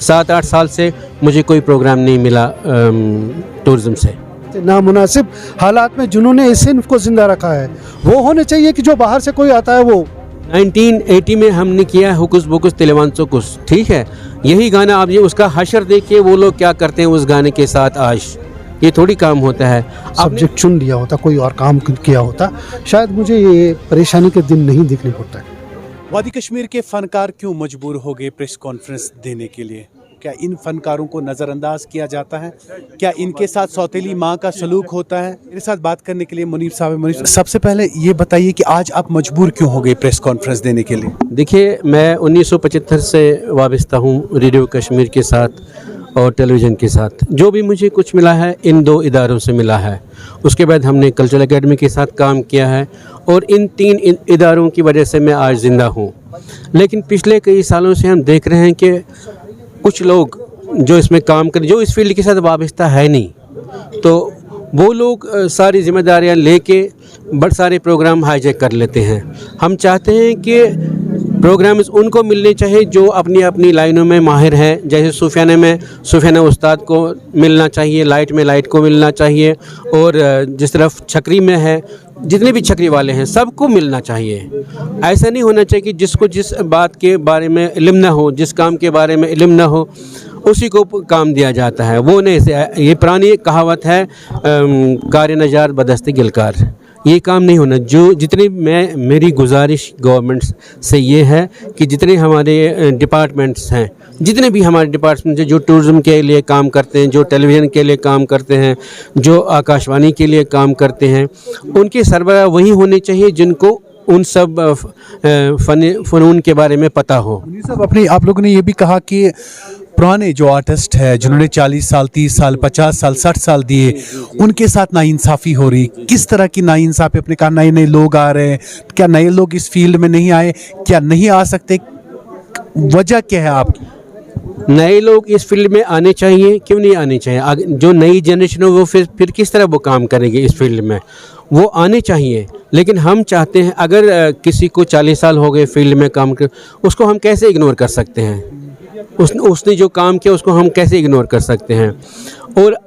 7-8 साल से मुझे कोई प्रोग्राम नहीं मिला टूरिज़्म से। नामुनासिब हालात में जिन्होंने इस सिन्फ को ज़िंदा रखा है वो होने चाहिए कि जो बाहर से कोई आता है वो 1980 में हमने किया हुकुस बुकुस तिलवांसो कुस, ठीक है। यही गाना आप ये उसका हशर देखिए, वो लोग क्या करते हैं उस गाने के साथ आज। ये थोड़ी काम होता है। सब्जेक्ट चुन लिया होता, कोई और काम किया होता, शायद मुझे ये परेशानी के दिन नहीं दिखने पड़ता है। वादी कश्मीर के फनकार क्यों मजबूर हो गए प्रेस कॉन्फ्रेंस देने के लिए? क्या इन फनकारों को नज़रअंदाज किया जाता है? क्या इनके साथ सौतेली माँ का सलूक होता है? मेरे साथ बात करने के लिए मुनीफ साहब है। मुनीफ, सबसे पहले ये बताइए कि आज आप मजबूर क्यों हो गए प्रेस कॉन्फ्रेंस देने के लिए? देखिए, मैं 1975 से वाबस्ता हूँ रेडियो कश्मीर के साथ और टेलीविज़न के साथ। जो भी मुझे कुछ मिला है इन 2 इदारों से मिला है। उसके बाद हमने कल्चरल एकेडमी के साथ काम किया है और इन 3 इदारों की वजह से मैं आज ज़िंदा हूँ। लेकिन पिछले कई सालों से हम देख रहे हैं कि कुछ लोग जो इसमें काम करें, जो इस फील्ड के साथ वाबस्ता है नहीं, तो वो लोग सारी जिम्मेदारियां लेके बड़े सारे प्रोग्राम हाईजैक कर लेते हैं। हम चाहते हैं कि प्रोग्राम्स उनको मिलने चाहिए जो अपनी अपनी लाइनों में माहिर हैं। जैसे सूफियाने में सूफियाना उस्ताद को मिलना चाहिए, लाइट में लाइट को मिलना चाहिए, और जिस तरफ छकरी में है जितने भी छकरी वाले हैं सबको मिलना चाहिए। ऐसा नहीं होना चाहिए कि जिसको जिस बात के बारे में इल्म ना हो, जिस काम के बारे में इल्म ना हो, उसी को काम दिया जाता है। वो नहीं, ये पुरानी कहावत है कार नजार बदस्ते गिलकार। ये काम नहीं होना। जो जितनी मेरी गुजारिश गवर्नमेंट से ये है कि जितने हमारे डिपार्टमेंट्स हैं, जितने भी हमारे डिपार्टमेंट्स हैं जो टूरिज़्म के लिए काम करते हैं, जो टेलीविज़न के लिए काम करते हैं, जो आकाशवाणी के लिए काम करते हैं, उनके सरबराह वही होने चाहिए जिनको उन सब फ़नून के बारे में पता हो। सब आप लोगों ने ये भी कहा कि पुराने जो आर्टिस्ट है जिन्होंने 40 साल, 30 साल, 50 साल, 60 साल दिए, उनके साथ नाइंसाफ़ी हो रही। किस तरह की नाइंसाफ़ी? अपने कहा नए नए लोग आ रहे हैं, क्या नए लोग इस फील्ड में नहीं आए? क्या नहीं आ सकते? वजह क्या है आपकी? नए लोग इस फील्ड में आने चाहिए, क्यों नहीं आने चाहिए? जो नई जनरेशन हो वो फिर किस तरह वो काम करेंगे इस फील्ड में? वो आने चाहिए। लेकिन हम चाहते हैं अगर किसी को 40 साल हो गए फील्ड में काम कर, उसको हम कैसे इग्नोर कर सकते हैं? उसने जो काम किया उसको हम कैसे इग्नोर कर सकते हैं? और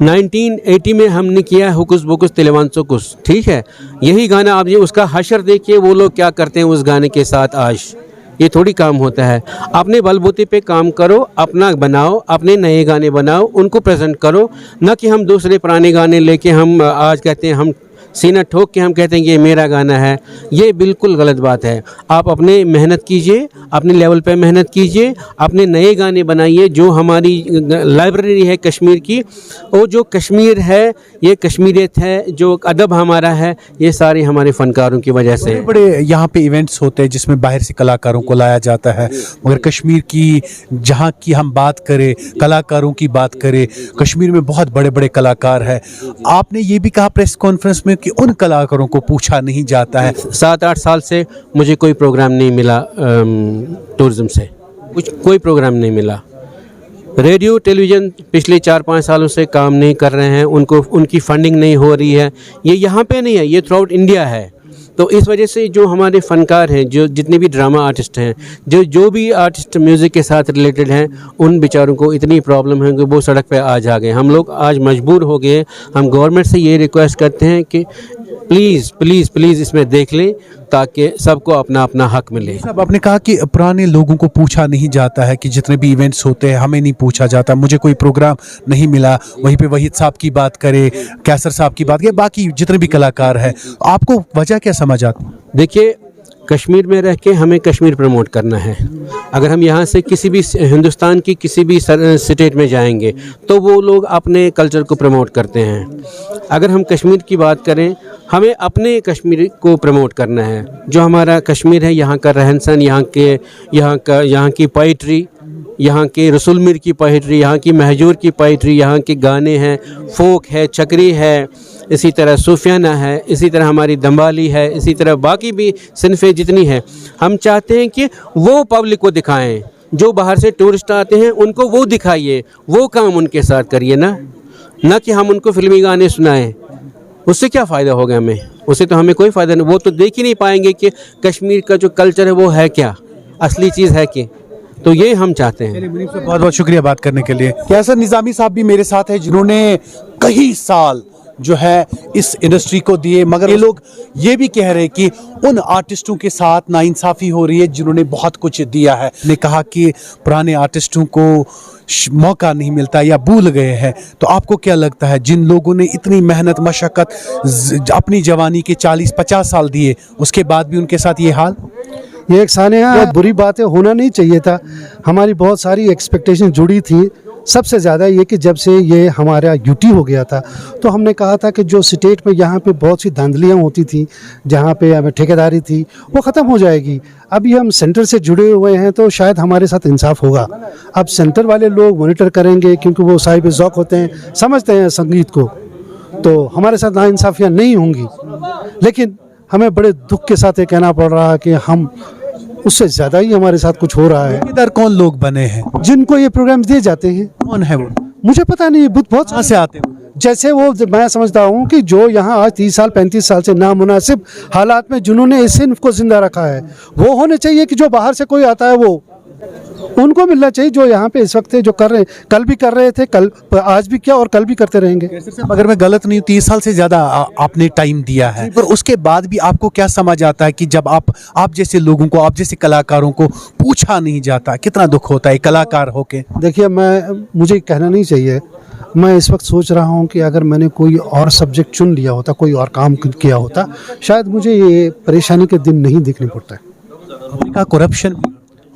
1980 में हमने किया हुकुस बुकुस तिलवांसो कुस, ठीक है। यही गाना आप ये उसका हशर देखिए, वो लोग क्या करते हैं उस गाने के साथ आज। ये थोड़ी काम होता है। अपने बलबूते पे काम करो, अपना बनाओ, अपने नए गाने बनाओ, उनको प्रेजेंट करो, ना कि हम दूसरे पुराने गाने लेके हम आज कहते हैं, हम सीना ठोक के हम कहते हैं कि ये मेरा गाना है। ये बिल्कुल गलत बात है। आप अपने मेहनत कीजिए, अपने लेवल पे मेहनत कीजिए, अपने नए गाने बनाइए। जो हमारी लाइब्रेरी है कश्मीर की, और जो कश्मीर है ये कश्मीरियत है, जो अदब हमारा है, ये सारे हमारे फ़नकारों की वजह से। बड़े यहाँ पे इवेंट्स होते हैं जिसमें बाहर से कलाकारों को लाया जाता है, मगर कश्मीर की जहाँ की हम बात करें, कलाकारों की बात करें, कश्मीर में बहुत बड़े बड़े कलाकार हैं। आपने ये भी कहा प्रेस कॉन्फ्रेंस में कि उन कलाकारों को पूछा नहीं जाता है। 7-8 साल से मुझे कोई प्रोग्राम नहीं मिला टूरिज़्म से, कोई प्रोग्राम नहीं मिला। रेडियो टेलीविज़न पिछले 4-5 सालों से काम नहीं कर रहे हैं, उनकी फंडिंग नहीं हो रही है। ये यहाँ पे नहीं है, ये थ्रू आउट इंडिया है। तो इस वजह से जो हमारे फ़नकार हैं, जो जितने भी ड्रामा आर्टिस्ट हैं, जो भी आर्टिस्ट म्यूज़िक के साथ रिलेटेड हैं, उन बेचारों को इतनी प्रॉब्लम है कि वो सड़क पे आज आ गए। हम लोग आज मजबूर हो गए। हम गवर्नमेंट से ये रिक्वेस्ट करते हैं कि प्लीज़ प्लीज़ प्लीज़ इसमें देख लें ताकि सबको अपना अपना हक मिले। साहब, आपने कहा कि पुराने लोगों को पूछा नहीं जाता है, कि जितने भी इवेंट्स होते हैं हमें नहीं पूछा जाता। मुझे कोई प्रोग्राम नहीं मिला। वहीं पे वहीद साहब की बात करें, कैसर साहब की बात करें, बाकी जितने भी कलाकार हैं, आपको वजह क्या समझ आती? देखिए, कश्मीर में रह के हमें कश्मीर प्रमोट करना है। अगर हम यहाँ से किसी भी हिंदुस्तान की किसी भी स्टेट में जाएंगे तो वो लोग अपने कल्चर को प्रमोट करते हैं। अगर हम कश्मीर की बात करें, हमें अपने कश्मीर को प्रमोट करना है। जो हमारा कश्मीर है, यहाँ का रहन सहन, यहाँ की पोइट्री, यहाँ के रसूल मीर की पोइट्री, यहाँ की महजूर की पोइट्री, यहाँ के गाने हैं, फोक है, चकरी है, इसी तरह सूफियाना है, इसी तरह हमारी दम्बाली है, इसी तरह बाकी भी सिनफ़ें जितनी हैं। हम चाहते हैं कि वो पब्लिक को दिखाएं। जो बाहर से टूरिस्ट आते हैं उनको वो दिखाइए, वो काम उनके साथ करिए, ना कि हम उनको फिल्मी गाने सुनाएं। उससे क्या फ़ायदा होगा हमें? उससे तो हमें कोई फ़ायदा नहीं। वो तो देख ही नहीं पाएंगे कि कश्मीर का जो कल्चर है वो है क्या, असली चीज़ है कि तो ये हम चाहते हैं। चलिए मुनीब साहब, बहुत बहुत शुक्रिया बात करने के लिए। कैसर निज़ामी साहब भी मेरे साथ है जिन्होंने कई साल जो है इस इंडस्ट्री को दिए, मगर ये लोग ये भी कह रहे हैं कि उन आर्टिस्टों के साथ नाइंसाफ़ी हो रही है जिन्होंने बहुत कुछ दिया है। ने कहा कि पुराने आर्टिस्टों को मौका नहीं मिलता या भूल गए हैं। तो आपको क्या लगता है, जिन लोगों ने इतनी मेहनत मशक्क़त अपनी जवानी के 40-50 साल दिए, उसके बाद भी उनके साथ ये हाल? ये एक सानिया बहुत बुरी बात है, होना नहीं चाहिए था। हमारी बहुत सारी एक्सपेक्टेशन जुड़ी थी। सबसे ज़्यादा ये कि जब से ये हमारा यूटी हो गया था तो हमने कहा था कि जो स्टेट में यहाँ पे बहुत सी धांधलियाँ होती थी, जहाँ पे हमें ठेकेदारी थी, वो ख़त्म हो जाएगी। अभी हम सेंटर से जुड़े हुए हैं तो शायद हमारे साथ इंसाफ होगा। अब सेंटर वाले लोग मॉनिटर करेंगे क्योंकि वो साहिब ज़ौक़ होते हैं, समझते हैं संगीत को, तो हमारे साथ नाइंसाफ़ियाँ नहीं होंगी। लेकिन हमें बड़े दुख के साथ ये कहना पड़ रहा है कि हम उससे ज़्यादा ही हमारे साथ कुछ हो रहा है। इधर कौन लोग बने हैं जिनको ये प्रोग्राम्स दिए जाते हैं? कौन है वो? मुझे पता नहीं, बहुत कहाँ से आते हैं? जैसे वो मैं समझता हूँ कि जो यहाँ आज 30 साल 35 साल से नामुनासिब हालात में जिन्होंने इस सिन्फ को जिंदा रखा है, वो होने चाहिए कि जो बाहर से कोई आता है वो उनको मिलना चाहिए। जो यहाँ पे इस वक्त जो कर रहे हैं, कल भी कर रहे थे, कल आज भी किया और कल भी करते रहेंगे। अगर मैं गलत नहीं हूँ, 30 साल से ज़्यादा आपने टाइम दिया है, पर उसके बाद भी आपको क्या समझ आता है कि जब आप जैसे लोगों को, आप जैसे कलाकारों को पूछा नहीं जाता, कितना दुख होता है कलाकार होके? देखिए, मुझे कहना नहीं चाहिए, मैं इस वक्त सोच रहा हूँ कि अगर मैंने कोई और सब्जेक्ट चुन लिया होता, कोई और काम किया होता, शायद मुझे ये परेशानी के दिन नहीं दिखने पड़ता है। आपने कहा करप्शन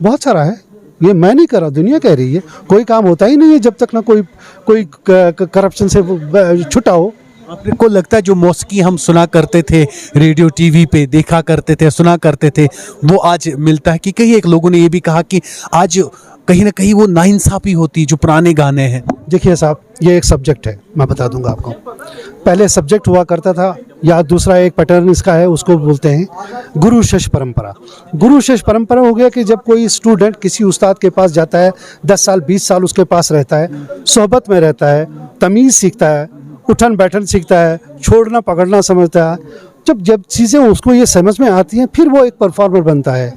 बहुत सारा है, ये मैं नहीं कर रहा, दुनिया कह रही है। कोई काम होता ही नहीं है जब तक ना कोई करप्शन से छुटा हो। आपको लगता है जो मौसीकी हम सुना करते थे रेडियो टीवी पे, देखा करते थे, सुना करते थे, वो आज मिलता है? कि कई एक लोगों ने ये भी कहा कि आज कहीं ना कहीं वो नाइंसाफ़ी होती जो पुराने गाने हैं। देखिए साहब, ये एक सब्जेक्ट है, मैं बता दूंगा आपको। पहले सब्जेक्ट हुआ करता था, या दूसरा एक पैटर्न इसका है, उसको बोलते हैं गुरु शिष्य परंपरा। गुरु शिष्य परंपरा हो गया कि जब कोई स्टूडेंट किसी उस्ताद के पास जाता है, 10 साल 20 साल उसके पास रहता है, सोहबत में रहता है, तमीज़ सीखता है, उठन बैठन सीखता है, छोड़ना पकड़ना समझता है। जब चीज़ें उसको ये समझ में आती हैं, फिर वो एक परफॉर्मर बनता है।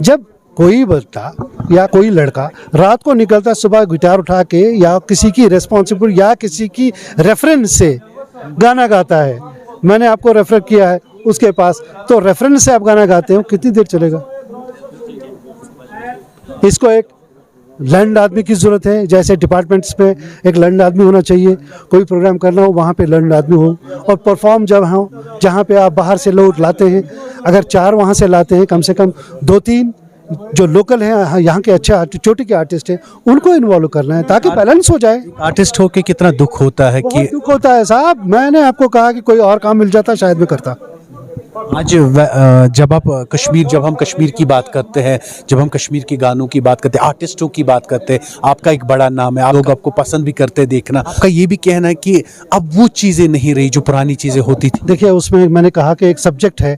जब कोई बच्चा या कोई लड़का रात को निकलता है सुबह गिटार उठा के, या किसी की रेस्पॉन्सिबल या किसी की रेफरेंस से गाना गाता है, मैंने आपको रेफर किया है उसके पास, तो रेफरेंस से आप गाना गाते हो, कितनी देर चलेगा? इसको एक लर्नड आदमी की ज़रूरत है। जैसे डिपार्टमेंट्स पे एक लर्नड आदमी होना चाहिए, कोई प्रोग्राम करना हो वहाँ पे लर्नड आदमी हो, और परफॉर्म जब हो जहाँ पे आप बाहर से लोग लाते हैं, अगर 4 वहाँ से लाते हैं, कम से कम 2-3 जो लोकल हैं, यहाँ के अच्छे चोटी के आर्टिस्ट हैं, उनको इन्वॉल्व करना है ताकि बैलेंस हो जाए। आर्टिस्ट होके कितना दुख होता है कि दुख होता है साहब। मैंने आपको कहा कि कोई और काम मिल जाता शायद मैं करता। आज जब हम कश्मीर की बात करते हैं, जब हम कश्मीर के गानों की बात करते हैं, आर्टिस्टों की बात करते हैं, आपका एक बड़ा नाम है, लोग आपको पसंद भी करते देखना। आपका ये भी कहना है कि अब वो चीज़ें नहीं रही जो पुरानी चीज़ें होती थी? देखिए, उसमें मैंने कहा कि एक सब्जेक्ट है,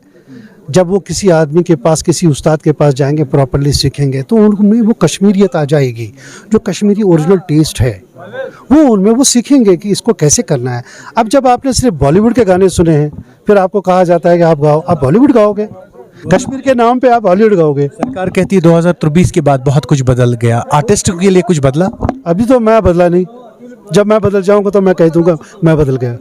जब वो किसी आदमी के पास, किसी उस्ताद के पास जाएंगे, प्रॉपर्ली सीखेंगे, तो उनमें वो कश्मीरियत आ जाएगी। जो कश्मीरी ओरिजिनल टेस्ट है वो उनमें वो सीखेंगे कि इसको कैसे करना है। अब जब आपने सिर्फ बॉलीवुड के गाने सुने हैं, फिर आपको कहा जाता है कि आप गाओ, आप बॉलीवुड गाओगे, कश्मीर के नाम पे आप हॉलीवुड गाओगे। सरकार कहती है 2023 के बाद बहुत कुछ बदल गया, आर्टिस्ट के लिए कुछ बदला? अभी तो मैं बदला नहीं, जब मैं बदल जाऊंगा तो मैं कह दूंगा मैं बदल गया।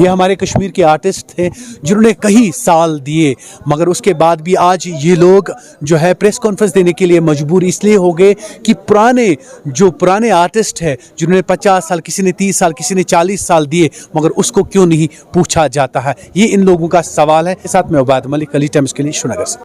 ये हमारे कश्मीर के आर्टिस्ट थे जिन्होंने कई साल दिए, मगर उसके बाद भी आज ये लोग जो है प्रेस कॉन्फ्रेंस देने के लिए मजबूर इसलिए हो गए कि पुराने आर्टिस्ट है जिन्होंने 50 साल, किसी ने 30 साल, किसी ने 40 साल दिए, मगर उसको क्यों नहीं पूछा जाता है? ये इन लोगों का सवाल है। साथ में उबाद मलिक, अली टाइम्स के लिए श्रीनगर से।